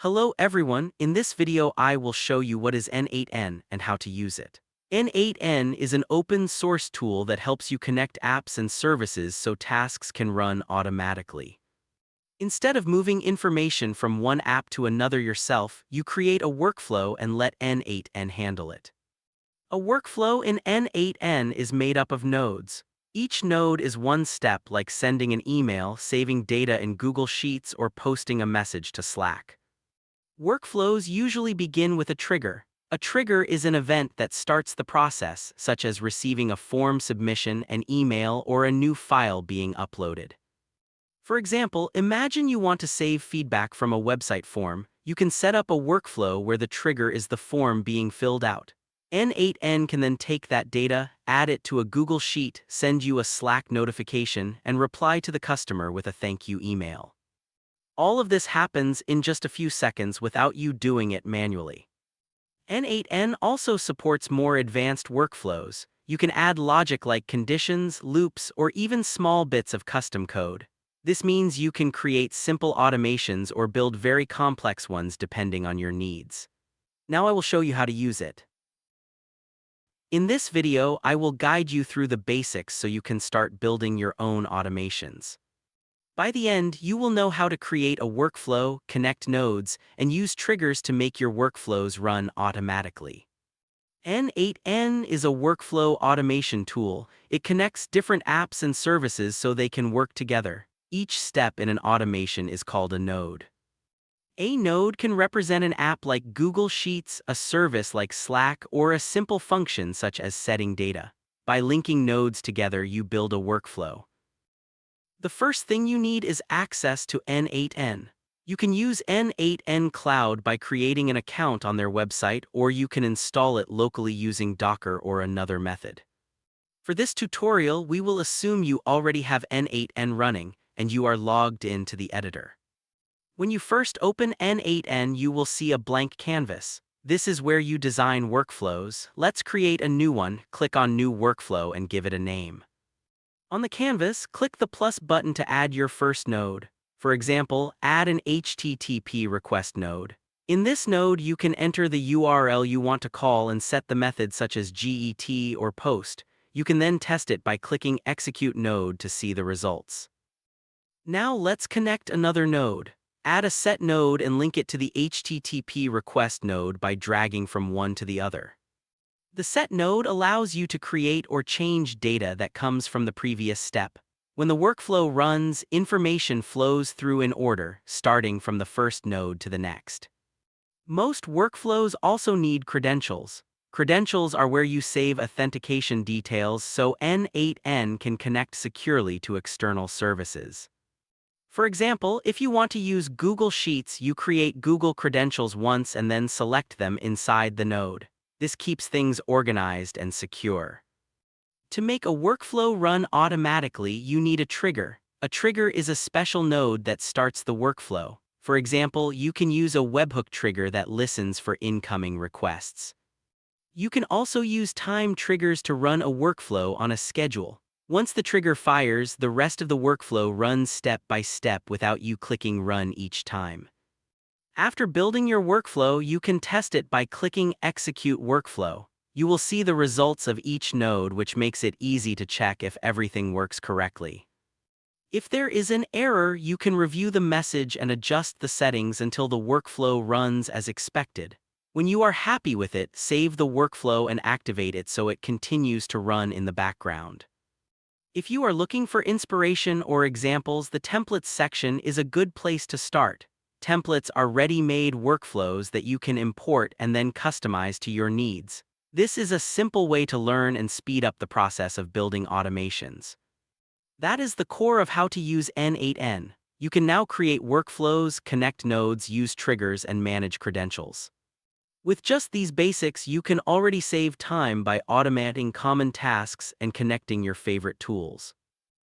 Hello everyone, in this video I will show you what is N8N and how to use it. N8N is an open source tool that helps you connect apps and services so tasks can run automatically. Instead of moving information from one app to another yourself, you create a workflow and let N8N handle it. A workflow in N8N is made up of nodes. Each node is one step, like sending an email, saving data in Google Sheets, or posting a message to Slack. Workflows usually begin with a trigger. A trigger is an event that starts the process, such as receiving a form submission, an email, or a new file being uploaded. For example, imagine you want to save feedback from a website form. You can set up a workflow where the trigger is the form being filled out. N8N can then take that data, add it to a Google Sheet, send you a Slack notification, and reply to the customer with a thank you email. All of this happens in just a few seconds without you doing it manually. N8N also supports more advanced workflows. You can add logic like conditions, loops, or even small bits of custom code. This means you can create simple automations or build very complex ones depending on your needs. Now I will show you how to use it. In this video, I will guide you through the basics so you can start building your own automations. By the end, you will know how to create a workflow, connect nodes, and use triggers to make your workflows run automatically. N8N is a workflow automation tool. It connects different apps and services so they can work together. Each step in an automation is called a node. A node can represent an app like Google Sheets, a service like Slack, or a simple function such as setting data. By linking nodes together, you build a workflow. The first thing you need is access to N8N. You can use N8N Cloud by creating an account on their website, or you can install it locally using Docker or another method. For this tutorial, we will assume you already have N8N running, and you are logged into the editor. When you first open N8N, you will see a blank canvas. This is where you design workflows. Let's create a new one. Click on New Workflow and give it a name. On the canvas, click the plus button to add your first node. For example, add an HTTP request node. In this node, you can enter the URL you want to call and set the method such as GET or POST. You can then test it by clicking Execute Node to see the results. Now let's connect another node. Add a set node and link it to the HTTP request node by dragging from one to the other. The set node allows you to create or change data that comes from the previous step. When the workflow runs, information flows through in order, starting from the first node to the next. Most workflows also need credentials. Credentials are where you save authentication details so N8N can connect securely to external services. For example, if you want to use Google Sheets, you create Google credentials once and then select them inside the node. This keeps things organized and secure. To make a workflow run automatically, you need a trigger. A trigger is a special node that starts the workflow. For example, you can use a webhook trigger that listens for incoming requests. You can also use time triggers to run a workflow on a schedule. Once the trigger fires, the rest of the workflow runs step by step without you clicking run each time. After building your workflow, you can test it by clicking Execute Workflow. You will see the results of each node, which makes it easy to check if everything works correctly. If there is an error, you can review the message and adjust the settings until the workflow runs as expected. When you are happy with it, save the workflow and activate it so it continues to run in the background. If you are looking for inspiration or examples, the Templates section is a good place to start. Templates are ready-made workflows that you can import and then customize to your needs. This is a simple way to learn and speed up the process of building automations. That is the core of how to use N8N. You can now create workflows, connect nodes, use triggers, and manage credentials. With just these basics, you can already save time by automating common tasks and connecting your favorite tools.